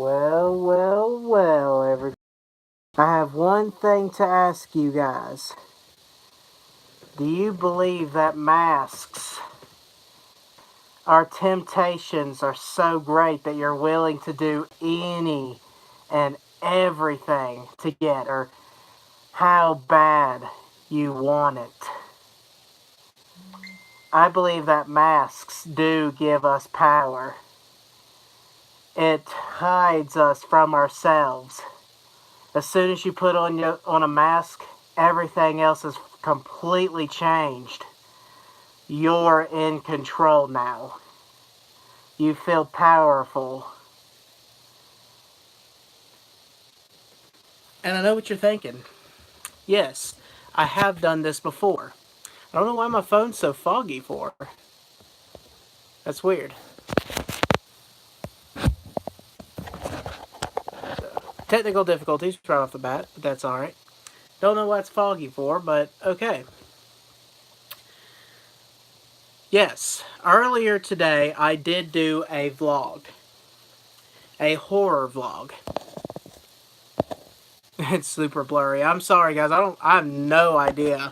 Well, everybody. I have one thing to ask you guys. Do you believe that masks, our temptations are so great that you're willing to do any and everything to get, or how bad you want it? I believe that masks do give us power. It hides us from ourselves. As soon as you put on a mask, everything else is completely changed. You're in control now. You feel powerful. And I know what you're thinking. Yes, I have done this before. I don't know why my phone's so foggy for. That's weird. Technical difficulties right off the bat, but that's alright. Don't know what it's foggy for, but okay. Yes, earlier today I did do a vlog. A horror vlog. It's super blurry. I'm sorry guys, I have no idea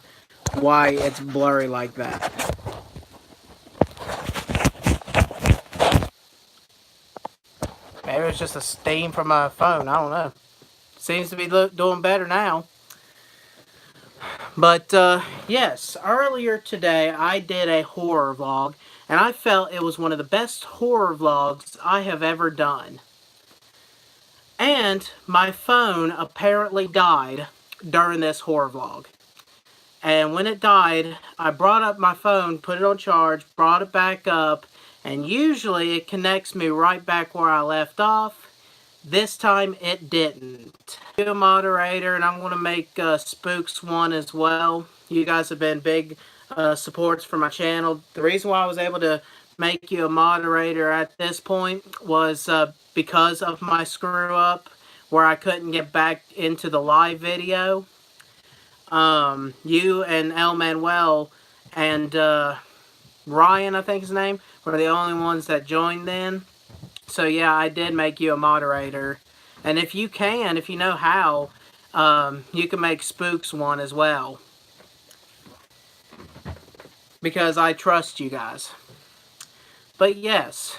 why it's blurry like that. Maybe it's just a steam from my phone, I don't know. Seems to be doing better now. But yes, earlier today I did a horror vlog, and I felt it was one of the best horror vlogs I have ever done. And my phone apparently died during this horror vlog. And when it died, I brought up my phone, put it on charge, brought it back up, and usually it connects me right back where I left off. This time it didn't. I'm a moderator, and I'm going to make Spooks one as well. You guys have been big supports for my channel. The reason why I was able to make you a moderator at this point was because of my screw up where I couldn't get back into the live video. You and El Manuel and Ryan, I think his name, were the only ones that joined then. So yeah, I did make you a moderator. And if you know how, you can make Spooks one as well. Because I trust you guys. But yes.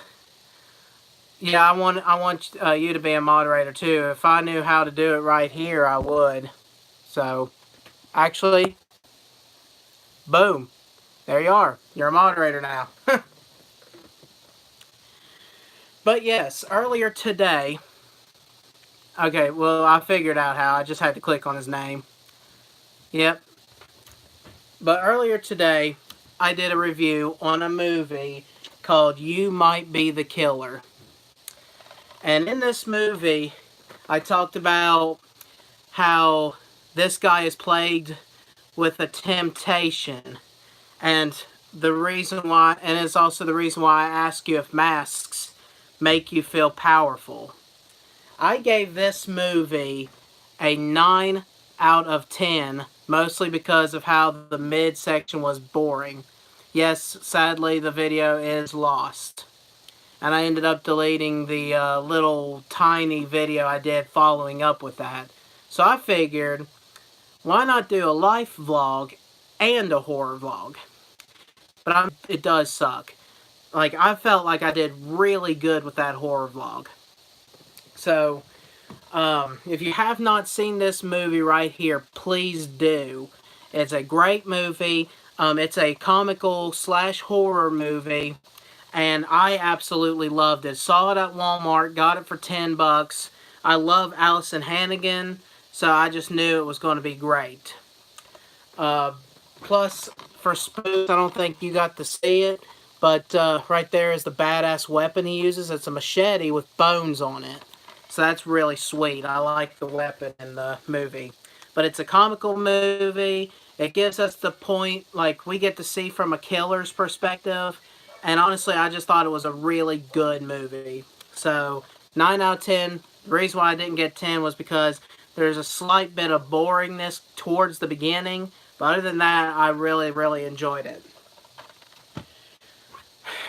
Yeah, I want you to be a moderator too. If I knew how to do it right here, I would. So, actually, boom. There you are. You're a moderator now. But yes, earlier today... Okay, well, I figured out how. I just had to click on his name. Yep. But earlier today, I did a review on a movie called You Might Be the Killer. And in this movie, I talked about how this guy is plagued with a temptation. And the reason why, and it's also the reason why I ask you if masks make you feel powerful. I gave this movie a 9 out of 10, mostly because of how the midsection was boring. Yes, sadly, the video is lost. And I ended up deleting the little tiny video I did following up with that. So I figured, why not do a life vlog and a horror vlog? But it does suck. Like, I felt like I did really good with that horror vlog. So, if you have not seen this movie right here, please do. It's a great movie. It's a comical / horror movie. And I absolutely loved it. Saw it at Walmart, got it for 10 bucks. I love Allison Hannigan, so I just knew it was going to be great. Plus, for Spooks, I don't think you got to see it, but right there is the badass weapon he uses. It's a machete with bones on it. So that's really sweet. I like the weapon in the movie. But it's a comical movie. It gives us the point, like, we get to see from a killer's perspective. And honestly, I just thought it was a really good movie. So, 9 out of 10. The reason why I didn't get 10 was because there's a slight bit of boringness towards the beginning. But other than that, I really, really enjoyed it.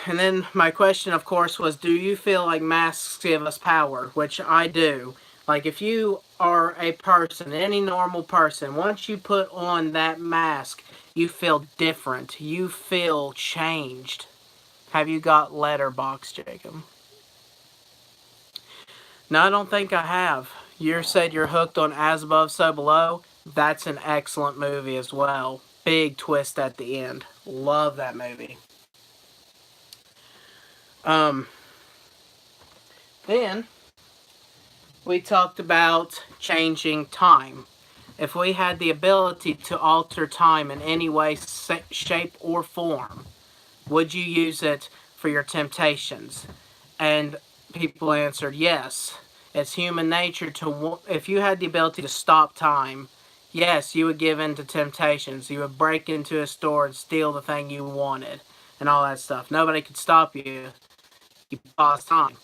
And then my question, of course, was, do you feel like masks give us power? Which I do. Like, if you are a person, any normal person, once you put on that mask, you feel different. You feel changed. Have you got Letterbox, Jacob? No, I don't think I have. You said you're hooked on As Above, So Below. That's an excellent movie as well. Big twist at the end. Love that movie. Um, then we talked about changing time. If we had the ability to alter time in any way, shape, or form, would you use it for your temptations? And people answered yes. It's human nature to, if you had the ability to stop time, yes, you would give in to temptations. You would break into a store and steal the thing you wanted and all that stuff. Nobody could stop you. You pause time.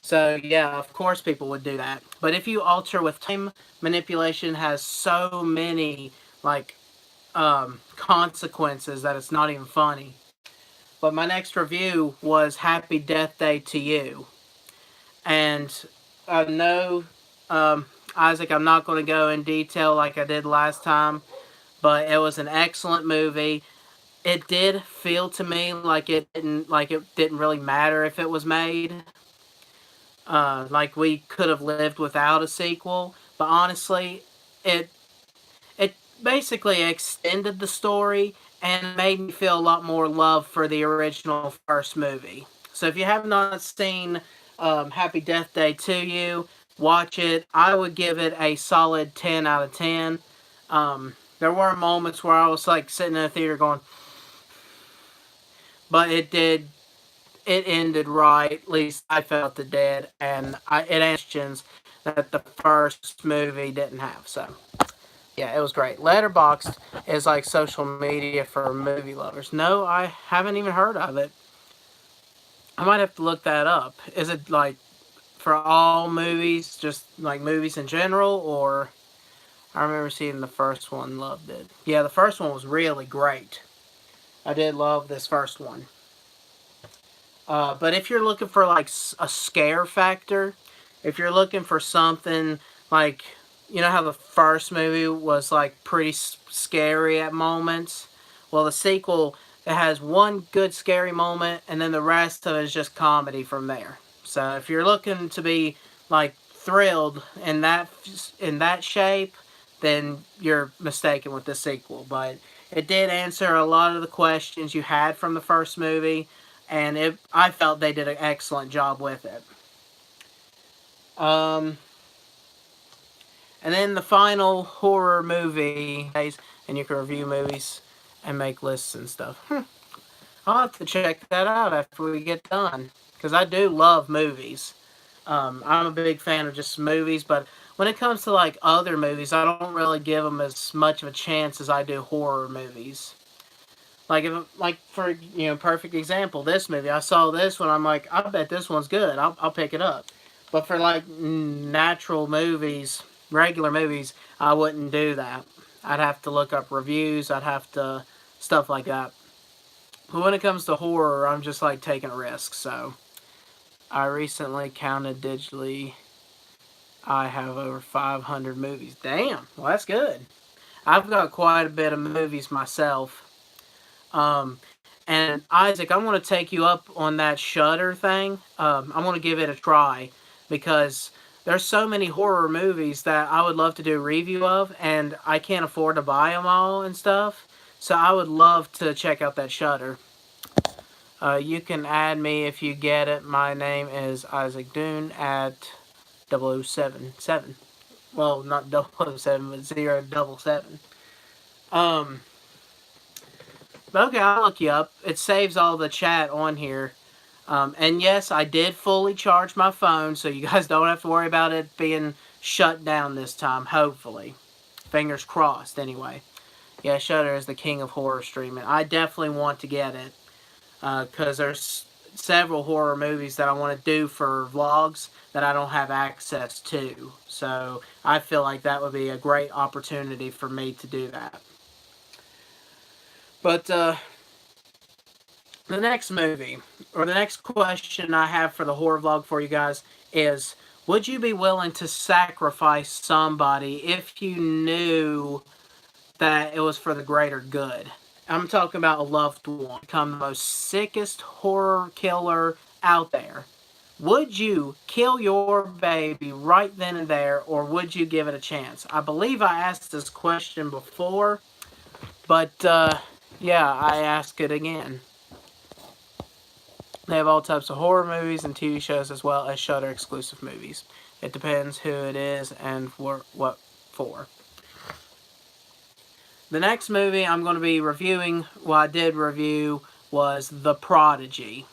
So yeah, of course people would do that. But if you alter with time, manipulation has so many like consequences that it's not even funny. But my next review was Happy Death Day to You. And I know, Isaac, I'm not going to go in detail like I did last time, but it was an excellent movie. It did feel to me like it didn't really matter if it was made. Like we could have lived without a sequel, but honestly, it it basically extended the story and made me feel a lot more love for the original first movie. So if you have not seen Happy Death Day to You, watch it. I would give it a solid 10 out of 10. There were moments where I was like sitting in a theater going, but it ended right. At least I felt it did, and it answers that the first movie didn't have. So yeah, it was great. Letterboxd is like social media for movie lovers. No, I haven't even heard of it. I might have to look that up. Is it like for all movies, just like movies in general, or I remember seeing the first one, loved it. Yeah, the first one was really great. I did love this first one. But if you're looking for like a scare factor, if you're looking for something like, you know how the first movie was like pretty scary at moments? Well, the sequel, it has one good scary moment and then the rest of it is just comedy from there. So if you're looking to be like thrilled in that shape, then you're mistaken with the sequel. But it did answer a lot of the questions you had from the first movie, and I felt they did an excellent job with it. Um, and then the final horror movie, and you can review movies and make lists and stuff. I'll have to check that out after we get done, because I do love movies. I'm a big fan of just movies, but when it comes to like other movies, I don't really give them as much of a chance as I do horror movies. Like for perfect example, this movie. I saw this one. I'm like, I bet this one's good. I'll pick it up. But for like natural movies, regular movies, I wouldn't do that. I'd have to look up reviews. I'd have to stuff like that. But when it comes to horror, I'm just like taking a risk. So I recently counted digitally. I have over 500 movies. Damn, well that's good. I've got quite a bit of movies myself. Um, and Isaac, I want to take you up on that Shudder thing. I want to give it a try because there's so many horror movies that I would love to do a review of, and I can't afford to buy them all and stuff. So I would love to check out that Shudder. You can add me if you get it. My name is Isaac Dune at 0077. Well, not 007, but 077. Um, Okay, I'll look you up. It saves all the chat on here. And yes, I did fully charge my phone, so you guys don't have to worry about it being shut down this time, hopefully. Fingers crossed, anyway. Yeah, Shudder is the king of horror streaming. I definitely want to get it, because there's several horror movies that I want to do for vlogs that I don't have access to. So I feel like that would be a great opportunity for me to do that. But, The next movie, or the next question I have for the horror vlog for you guys is, would you be willing to sacrifice somebody if you knew that it was for the greater good? I'm talking about a loved one. Become the most sickest horror killer out there. Would you kill your baby right then and there, or would you give it a chance? I believe I asked this question before, but yeah, I ask it again. They have all types of horror movies and TV shows as well as Shudder exclusive movies. It depends who it is and what for. The next movie I'm going to be reviewing, well, I did review, was The Prodigy.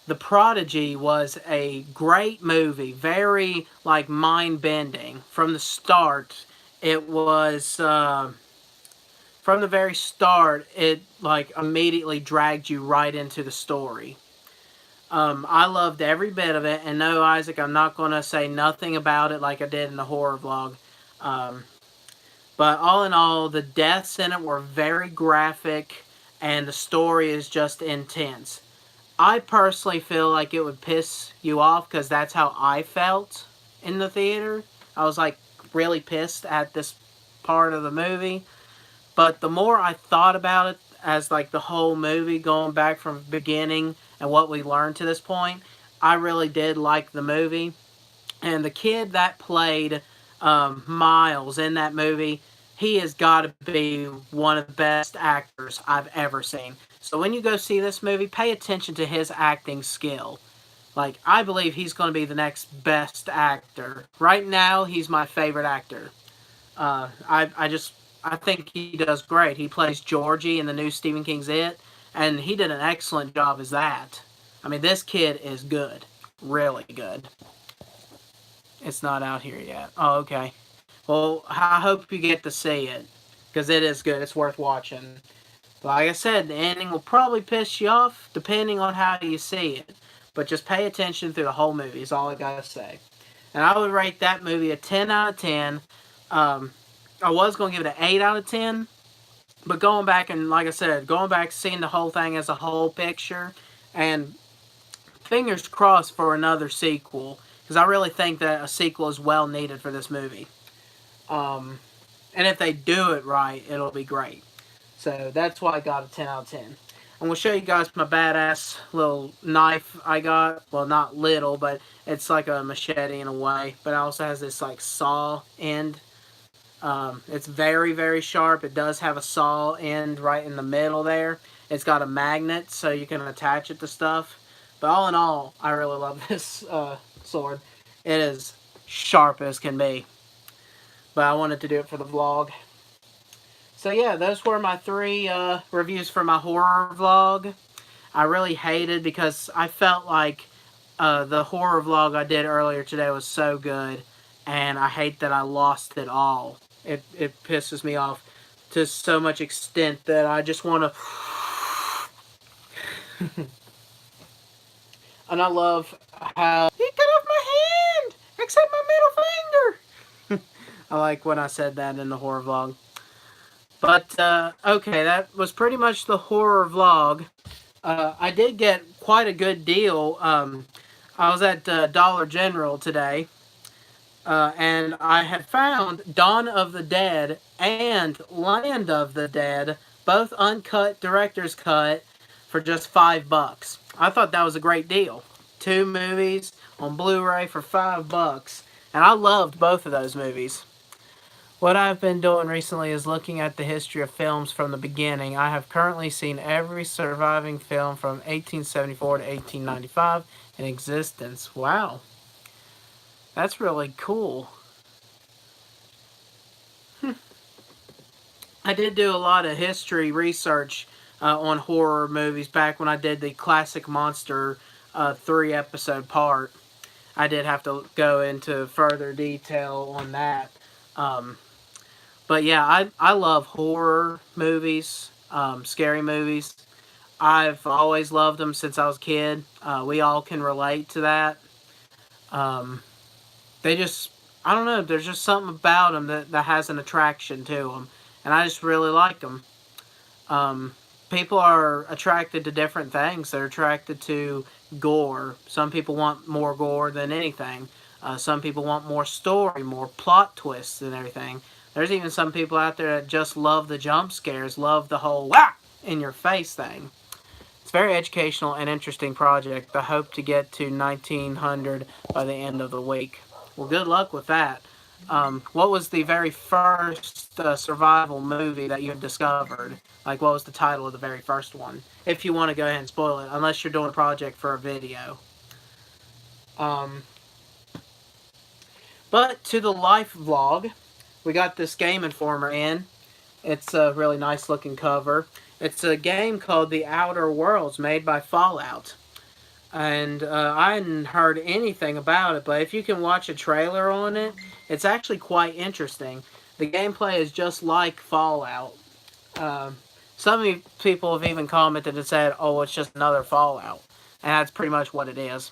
The Prodigy was a great movie, very like mind-bending. From the start, it was from the very start, it like immediately dragged you right into the story. I loved every bit of it, and no, Isaac, I'm not going to say nothing about it like I did in the horror vlog. Um, but all in all, the deaths in it were very graphic, and the story is just intense. I personally feel like it would piss you off because that's how I felt in the theater. I was like really pissed at this part of the movie. But the more I thought about it as like the whole movie going back from the beginning and what we learned to this point, I really did like the movie. And the kid that played Miles in that movie, he has got to be one of the best actors I've ever seen. So when you go see this movie, pay attention to his acting skill. Like, I believe he's going to be the next best actor. Right now, he's my favorite actor. I think he does great. He plays Georgie in the new Stephen King's It, and he did an excellent job as that. I mean, this kid is good. Really good. It's not out here yet. Oh, okay. Well, I hope you get to see it, because it is good. It's worth watching. Like I said, the ending will probably piss you off, depending on how you see it. But just pay attention through the whole movie, is all I gotta say. And I would rate that movie a 10 out of 10. Um, I was going to give it an 8 out of 10. But going back and, like I said, going back, seeing the whole thing as a whole picture, and fingers crossed for another sequel, because I really think that a sequel is well needed for this movie. Um, and if they do it right, it'll be great. So that's why I got a 10 out of 10. I'm going to show you guys my badass little knife I got. Well, not little, but it's like a machete in a way. But it also has this like saw end. It's very, very sharp. It does have a saw end right in the middle there. It's got a magnet so you can attach it to stuff. But all in all, I really love this sword. It is sharp as can be. But I wanted to do it for the vlog. So yeah, those were my three reviews for my horror vlog. I really hated because I felt like the horror vlog I did earlier today was so good, and I hate that I lost it all. It pisses me off to so much extent that I just want to. And I love how he cut off my hand, except my middle finger. I like when I said that in the horror vlog. But okay, that was pretty much the horror vlog. I did get quite a good deal. I was at Dollar General today, and I had found Dawn of the Dead and Land of the Dead, both uncut director's cut, for just $5. I thought that was a great deal. Two movies on Blu-ray for $5, and I loved both of those movies. What I've been doing recently is looking at the history of films from the beginning. I have currently seen every surviving film from 1874 to 1895 in existence. Wow. That's really cool. I did do a lot of history research on horror movies back when I did the Classic Monster 3-episode part. I did have to go into further detail on that. But yeah, I love horror movies, scary movies. I've always loved them since I was a kid. We all can relate to that. Um, they just, I don't know, there's just something about them that has an attraction to them. And I just really like them. people are attracted to different things. They're attracted to gore. Some people want more gore than anything. Some people want more story, more plot twists and everything. There's even some people out there that just love the jump scares, love the whole whack in your face thing. It's a very educational and interesting project. I hope to get to 1900 by the end of the week. Well, good luck with that. What was the very first survival movie that you have discovered? Like, what was the title of the very first one? If you want to go ahead and spoil it, unless you're doing a project for a video. Um, but to the life vlog, we got this Game Informer in. It's a really nice looking cover. It's a game called The Outer Worlds, made by Fallout. And I hadn't heard anything about it, but if you can watch a trailer on it, it's actually quite interesting. The gameplay is just like Fallout. Um, some people have even commented and said, oh, it's just another Fallout. And that's pretty much what it is.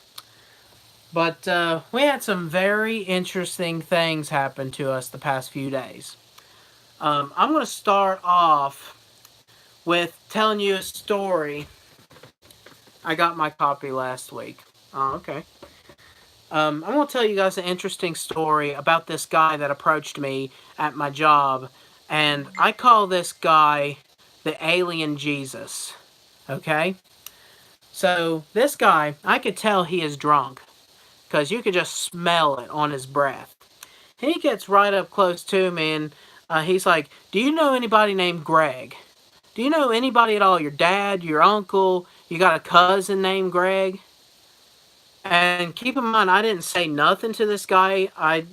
But we had some very interesting things happen to us the past few days. I'm going to start off with telling you a story. I got my copy last week. Oh, okay. I'm going to tell you guys an interesting story about this guy that approached me at my job. And I call this guy the Alien Jesus. Okay? So, this guy, I could tell he is drunk. Because you could just smell it on his breath. He gets right up close to me and he's like, do you know anybody named Greg? Do you know anybody at all? Your dad, your uncle, you got a cousin named Greg? And keep in mind, I didn't say nothing to this guy. I,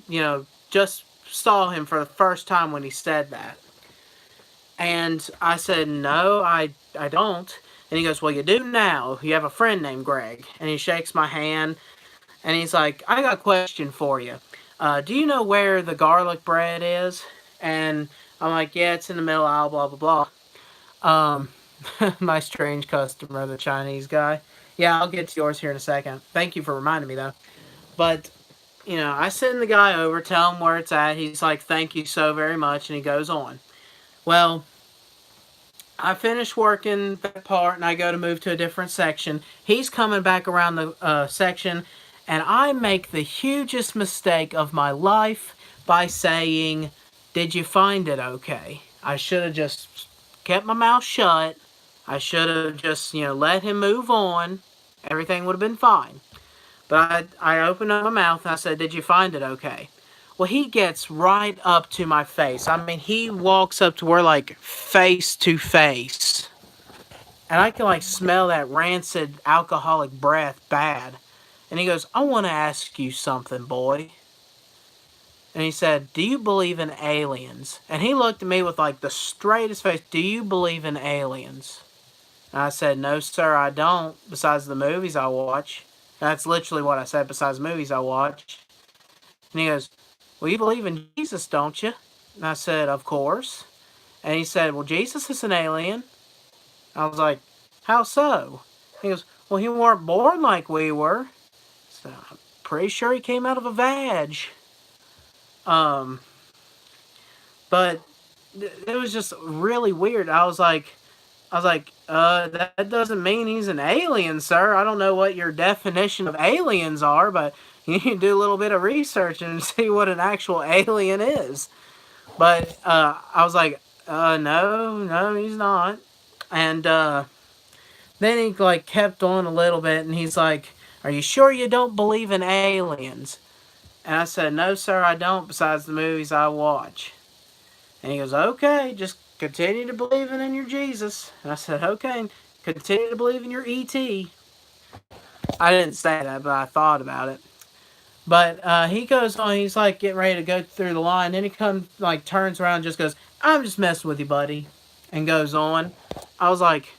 just saw him for the first time when he said that. And I said, no, I don't. And he goes, well, you do now. You have a friend named Greg. And he shakes my hand. And he's like, I got a question for you. Do you know where the garlic bread is? And I'm like, yeah, it's in the middle aisle, blah, blah, blah. My strange customer, the Chinese guy. Yeah, I'll get to yours here in a second. Thank you for reminding me, though. But, I send the guy over, tell him where it's at. He's like, thank you so very much, and he goes on. Well, I finish working that part, and I go to move to a different section. He's coming back around the section, and I make the hugest mistake of my life by saying, did you find it okay? I should have just kept my mouth shut. I should have just, let him move on. Everything would have been fine. But I opened up my mouth and I said, did you find it okay? Well, he gets right up to my face. I mean, he walks up to where, like, face to face. And I can, like, smell that rancid alcoholic breath bad. And he goes, I want to ask you something, boy. And he said, do you believe in aliens? And he looked at me with, like, the straightest face. Do you believe in aliens? And I said, no, sir, I don't, besides the movies I watch. That's literally what I said, besides the movies I watch. And he goes, well, you believe in Jesus, don't you? And I said, of course. And he said, well, Jesus is an alien. I was like, how so? He goes, well, he weren't born like we were. So I'm pretty sure he came out of a vag. But it was just really weird. I was like, that doesn't mean he's an alien, sir. I don't know what your definition of aliens are, but you need to do a little bit of research and see what an actual alien is. But I was like, no, he's not. And then he like kept on a little bit, and he's like, are you sure you don't believe in aliens? And I said, no, sir, I don't, besides the movies I watch. And he goes, okay, just continue to believe in your Jesus. And I said, okay, continue to believe in your E.T. I didn't say that, but I thought about it. But he goes on, he's like getting ready to go through the line. Then he comes, like, turns around and just goes, I'm just messing with you, buddy. And goes on. I was like,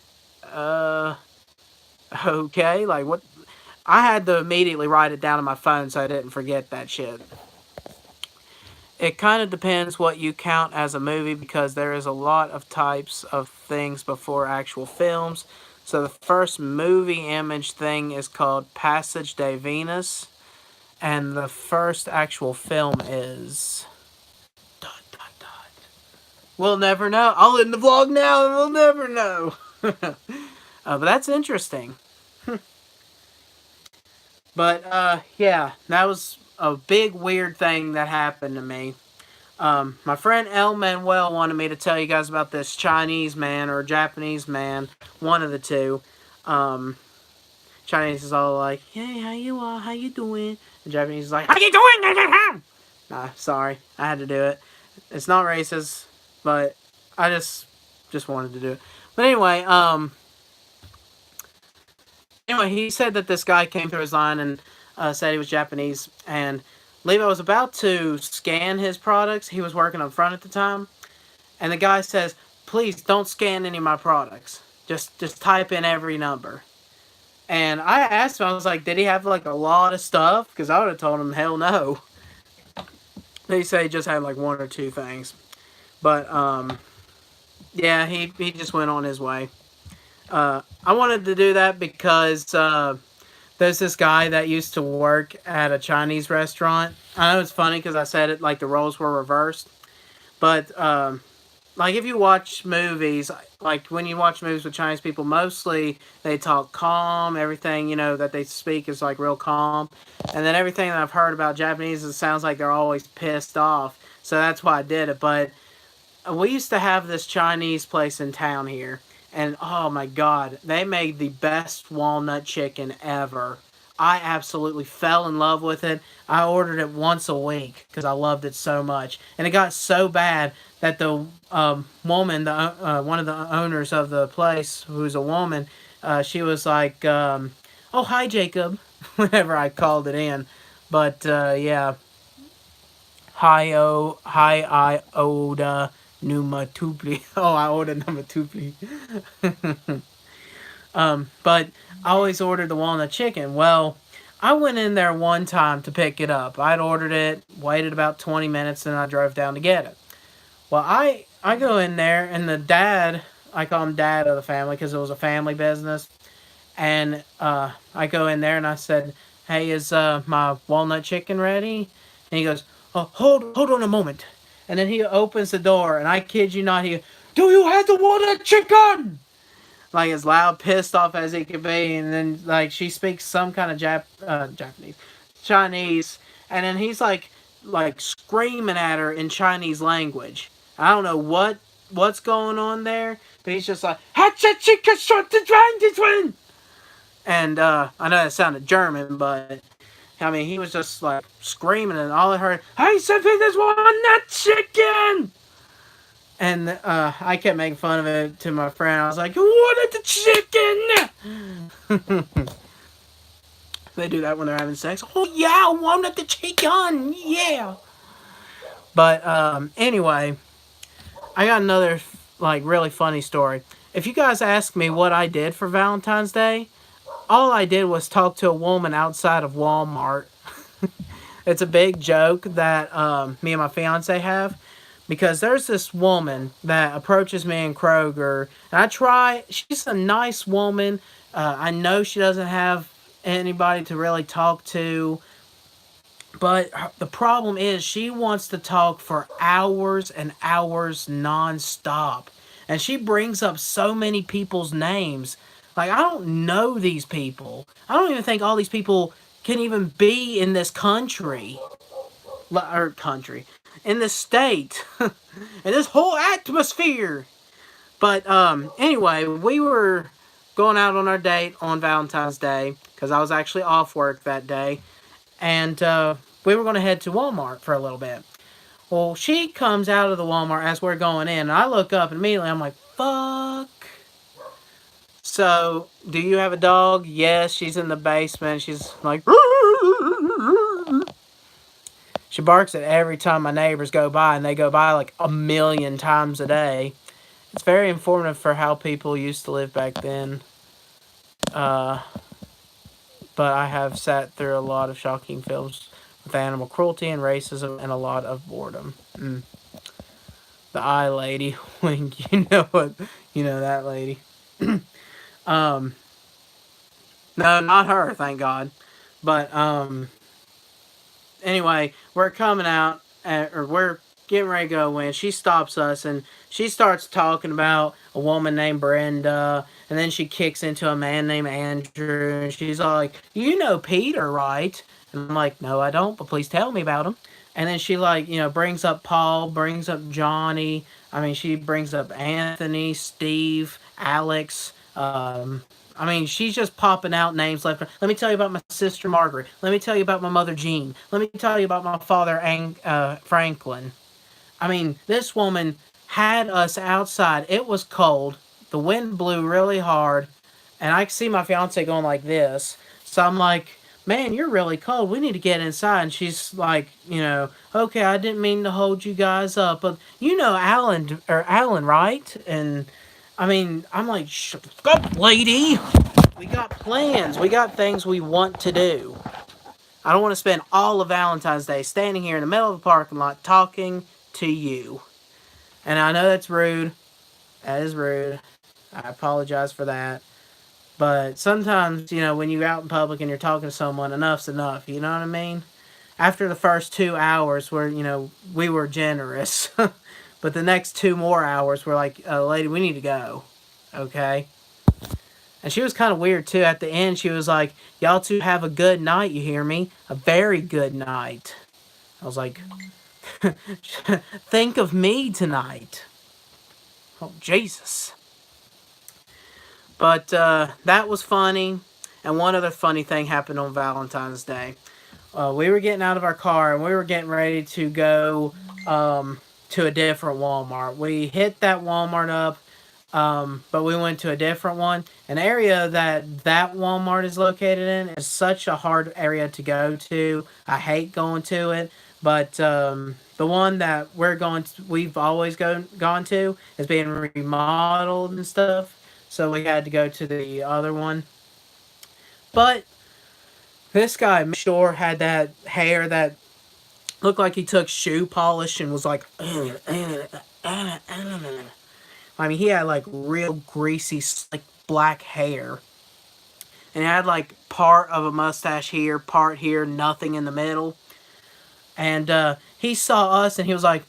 okay, like, what? I had to immediately write it down on my phone so I didn't forget that shit. It kind of depends what you count as a movie, because there is a lot of types of things before actual films. So the first movie image thing is called Passage de Venus. And the first actual film is... We'll never know. I'll end the vlog now and we'll never know. But that's interesting. But yeah, that was a big weird thing that happened to me. My friend El Manuel wanted me to tell you guys about this Chinese man or Japanese man, one of the two. Um, Chinese is all like, "Hey, how you are? How you doing?" And Japanese is like, "How you doing?" Nah, sorry, I had to do it. It's not racist, but I just wanted to do it. But anyway, he said that this guy came through his line and said he was Japanese. And Levo was about to scan his products. He was working up front at the time, and the guy says, "Please don't scan any of my products. Just type in every number." And I asked him, I was like, "Did he have like a lot of stuff?" Because I would have told him, "Hell no." They say he just had like one or two things, but yeah, he just went on his way. I wanted to do that because there's this guy that used to work at a Chinese restaurant. I know it's funny because I said it like the roles were reversed, but like if you watch movies, like when you watch movies with Chinese people, mostly they talk calm. Everything that they speak is like real calm, and then everything that I've heard about Japanese, it sounds like they're always pissed off. So that's why I did it. But we used to have this Chinese place in town here, and oh my god, they made the best walnut chicken ever. I absolutely fell in love with it. I ordered it once a week because I loved it so much, and it got so bad that the woman, the one of the owners of the place, who's a woman, she was like, "Oh hi Jacob," whenever I called it in, but yeah, hi I Oda Numa Tupli. Oh, I ordered number Tupli. But I always ordered the walnut chicken. Well, I went in there one time to pick it up. I'd ordered it, waited about 20 minutes, and I drove down to get it. Well, I go in there, and the dad, I call him dad of the family because it was a family business. And I go in there and I said, "Hey, is my walnut chicken ready?" And he goes, "Oh, hold on a moment." And then he opens the door, and I kid you not, he goes, "Do you have the walnut chicken?" Like as loud, pissed off as he could be. And then like she speaks some kind of Japanese, Chinese, and then he's like screaming at her in Chinese language. I don't know what's going on there, but he's just like, "Hacha chica short the one." And I know that sounded German, but I mean, he was just like screaming, and all I heard, "Hey, something, there's one nut chicken!" And I kept making fun of it to my friend. I was like, "You wanted the chicken!" They do that when they're having sex. "Oh, yeah, I wanted the chicken! Yeah!" But anyway, I got another like really funny story. If you guys ask me what I did for Valentine's Day, all I did was talk to a woman outside of Walmart. It's a big joke that me and my fiance have because there's this woman that approaches me in Kroger, and I try. She's a nice woman. I know she doesn't have anybody to really talk to, but the problem is she wants to talk for hours and hours nonstop. And she brings up so many people's names. Like, I don't know these people. I don't even think all these people can even be in this country. Or country. In this state. In this whole atmosphere. But anyway, we were going out on our date on Valentine's Day. Because I was actually off work that day. And we were going to head to Walmart for a little bit. Well, she comes out of the Walmart as we're going in, and I look up and immediately I'm like, fuck. So, do you have a dog? Yes, she's in the basement. She's like, she barks at every time my neighbors go by, and they go by like a million times a day. It's very informative for how people used to live back then. But I have sat through a lot of shocking films with animal cruelty and racism and a lot of boredom. The eye lady, wink, you know what, you know that lady. um, no, not her, thank God. But anyway, we're coming out, or we're getting ready to go in. She stops us and she starts talking about a woman named Brenda, and then she kicks into a man named Andrew, and she's like, "You know Peter, right?" And I'm like, "No, I don't, but please tell me about him." And then she like, brings up Paul, brings up Johnny. I mean, she brings up Anthony, Steve, Alex. I mean, she's just popping out names left. Let me tell you about my sister Margaret. Let me tell you about my mother Jean. Let me tell you about my father Franklin. I mean, this woman had us outside. It was cold. The wind blew really hard, and I could see my fiance going like this. So I'm like, "Man, you're really cold. We need to get inside." And she's like, "Okay, I didn't mean to hold you guys up, but Alan, right?" And I mean, I'm like, "Shut up, lady. We got plans. We got things we want to do. I don't want to spend all of Valentine's Day standing here in the middle of the parking lot talking to you." And I know that's rude. That is rude. I apologize for that. But sometimes, when you're out in public and you're talking to someone, enough's enough. You know what I mean? After the first 2 hours, we were generous. But the next 2 more hours, we're like, "Lady, we need to go." Okay? And she was kind of weird too. At the end, she was like, "Y'all two have a good night, you hear me? A very good night." I was like, "Think of me tonight." Oh, Jesus. But that was funny. And one other funny thing happened on Valentine's Day. We were getting out of our car and we were getting ready to go to a different Walmart. We hit that Walmart up, but we went to a different one. An area that Walmart is located in is such a hard area to go to. I hate going to it, but the one that we've always gone to is being remodeled and stuff. So we had to go to the other one. But this guy sure had that hair that looked like he took shoe polish and was like, I mean, he had like real greasy, slick black hair. And he had like part of a mustache here, part here, nothing in the middle. And he saw us and he was like,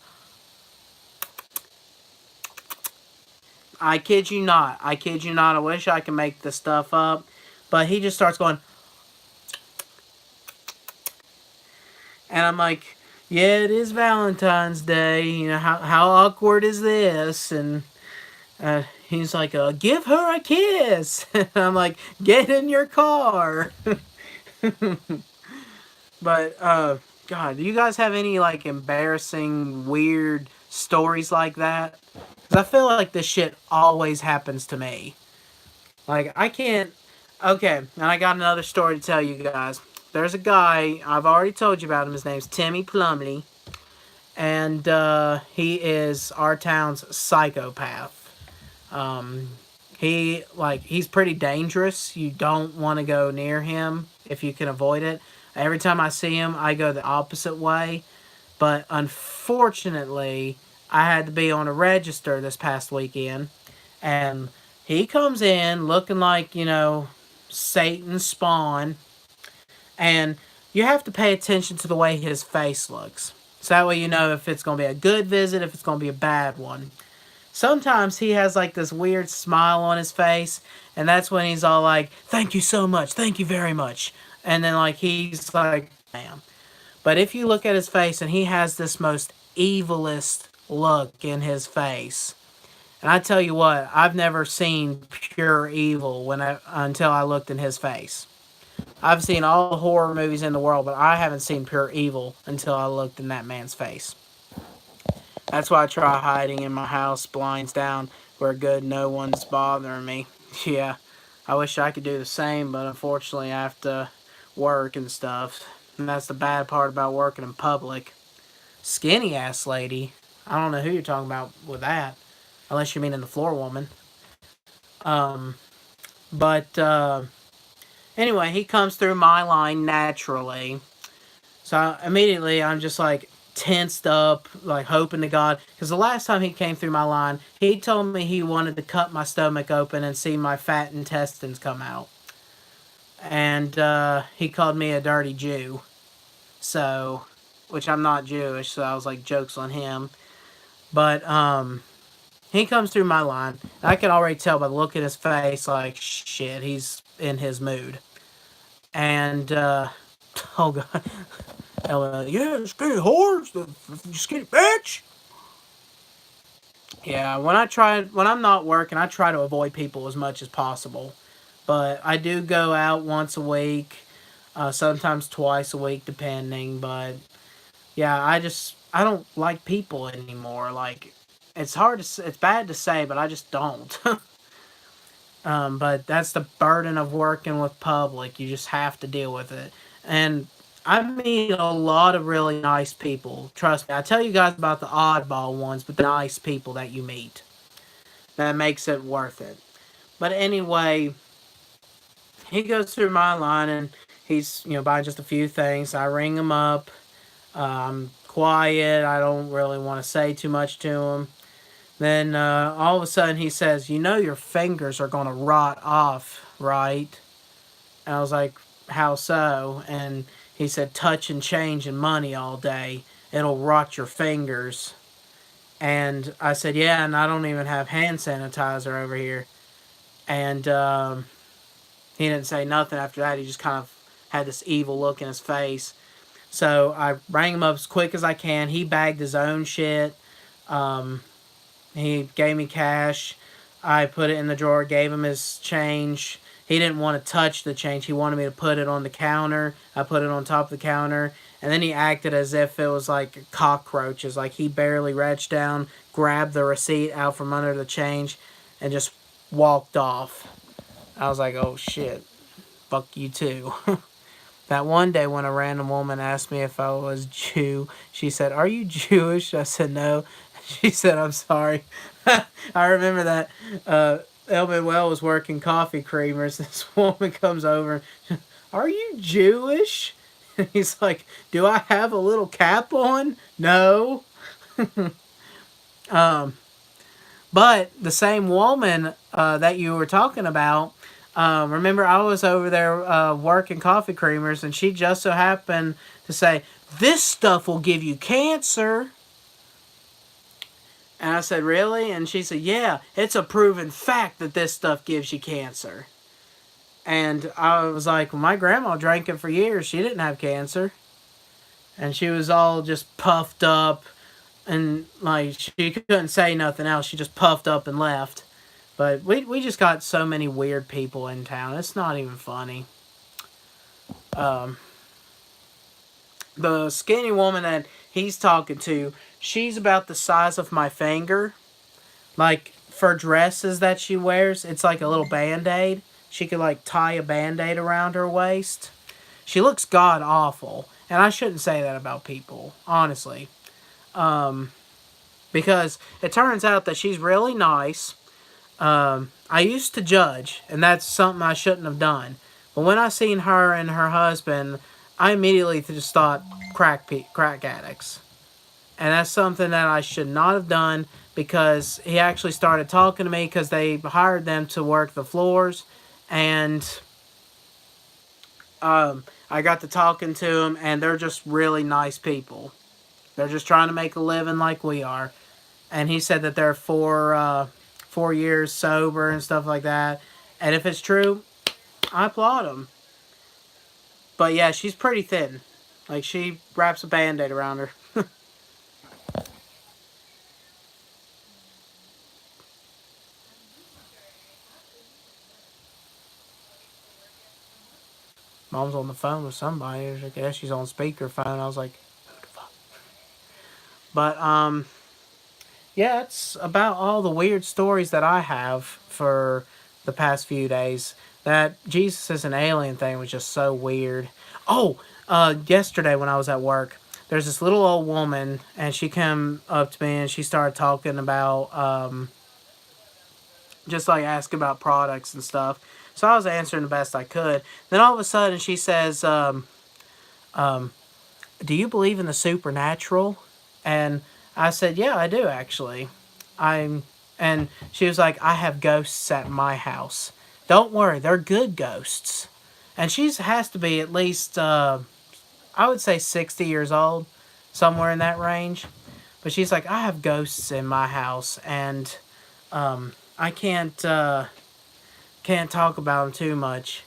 I kid you not. I kid you not. I wish I could make this stuff up. But he just starts going, and I'm like, "Yeah, it is Valentine's Day. How awkward is this?" And he's like, "Give her a kiss." And I'm like, "Get in your car." But God, do you guys have any like embarrassing, weird stories like that? Because I feel like this shit always happens to me. Like I can't. Okay, and I got another story to tell you guys. There's a guy, I've already told you about him. His name's Timmy Plumley. And he is our town's psychopath. He's pretty dangerous. You don't want to go near him if you can avoid it. Every time I see him, I go the opposite way. But unfortunately, I had to be on a register this past weekend. And he comes in looking like, Satan's spawn. And you have to pay attention to the way his face looks. So that way you know if it's going to be a good visit, if it's going to be a bad one. Sometimes he has like this weird smile on his face, and that's when he's all like, "Thank you so much, thank you very much." And then like he's like, "Ma'am." But if you look at his face and he has this most evilest look in his face. And I tell you what, I've never seen pure evil until I looked in his face. I've seen all the horror movies in the world, but I haven't seen pure evil until I looked in that man's face. That's why I try hiding in my house, blinds down, where good no one's bothering me. Yeah, I wish I could do the same, but unfortunately I have to work and stuff. And that's the bad part about working in public. Skinny ass lady. I don't know who you're talking about with that. Unless you mean in the floor woman. But anyway, he comes through my line naturally. So immediately I'm just like tensed up, like hoping to God. Because the last time he came through my line, he told me he wanted to cut my stomach open and see my fat intestines come out. And he called me a dirty Jew. So which I'm not Jewish, so I was like, jokes on him. But he comes through my line. I can already tell by the look in his face, like, shit, he's in his mood. And, oh god. Yeah, skinny horse, skinny bitch. Yeah, when I'm not working, I try to avoid people as much as possible. But I do go out once a week, sometimes twice a week, depending. But yeah, I don't like people anymore. Like, it's bad to say, but I just don't. But that's the burden of working with public. You just have to deal with it. And I meet a lot of really nice people. Trust me, I tell you guys about the oddball ones, but the nice people that you meet. That makes it worth it. But anyway, he goes through my line and he's, buying just a few things. I ring him up. I'm quiet. I don't really want to say too much to him. Then all of a sudden he says, your fingers are going to rot off, right? And I was like, how so? And he said, touch and change and money all day. It'll rot your fingers. And I said, yeah, and I don't even have hand sanitizer over here. And he didn't say nothing after that. He just kind of had this evil look in his face. So I rang him up as quick as I can. He bagged his own shit. Um, he gave me cash. I put it in the drawer, gave him his change. He didn't want to touch the change. He wanted me to put it on the counter. I put it on top of the counter. And then he acted as if it was like cockroaches. Like he barely reached down, grabbed the receipt out from under the change, and just walked off. I was like, oh shit. Fuck you too. That one day when a random woman asked me if I was Jew, she said, are you Jewish? I said, no. She said, I'm sorry. I remember that. Elvin Well was working coffee creamers. This woman comes over. Are you Jewish? And he's like, do I have a little cap on? No. um, but the same woman that you were talking about, remember I was over there working coffee creamers, and she just so happened to say, this stuff will give you cancer. And I said, really? And she said, yeah, it's a proven fact that this stuff gives you cancer. And I was like, well, my grandma drank it for years. She didn't have cancer. And she was all just puffed up. And, like, she couldn't say nothing else. She just puffed up and left. But we just got so many weird people in town. It's not even funny. Um, the skinny woman that he's talking to, she's about the size of my finger. Like, for dresses that she wears, it's like a little Band-Aid. She could, like, tie a Band-Aid around her waist. She looks god-awful. And I shouldn't say that about people, honestly. Because it turns out that she's really nice. I used to judge, and that's something I shouldn't have done. But when I seen her and her husband, I immediately just thought crack addicts. And that's something that I should not have done, because he actually started talking to me because they hired them to work the floors. And I got to talking to them, and they're just really nice people. They're just trying to make a living like we are. And he said that they're 4 years sober and stuff like that. And if it's true, I applaud them. But yeah, she's pretty thin. Like, she wraps a Band-Aid around her. Mom's on the phone with somebody. I guess she's on speakerphone. I was like, who the fuck? But, yeah, that's about all the weird stories that I have for the past few days. That Jesus is an alien thing was just so weird. Oh, yesterday when I was at work, there's this little old woman, and she came up to me and she started talking about, just like asking about products and stuff. So I was answering the best I could. Then all of a sudden she says, um, do you believe in the supernatural? And I said, yeah, I do actually. I'm, and she was like, I have ghosts at my house. Don't worry, they're good ghosts. And she has to be at least, I would say 60 years old. somewhere in that range. But she's like, I have ghosts in my house, and I can't talk about them too much.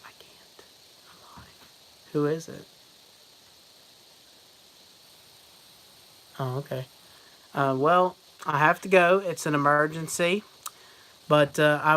I can't. I'm lying. Who is it? Oh, okay. Well, I have to go. It's an emergency, but I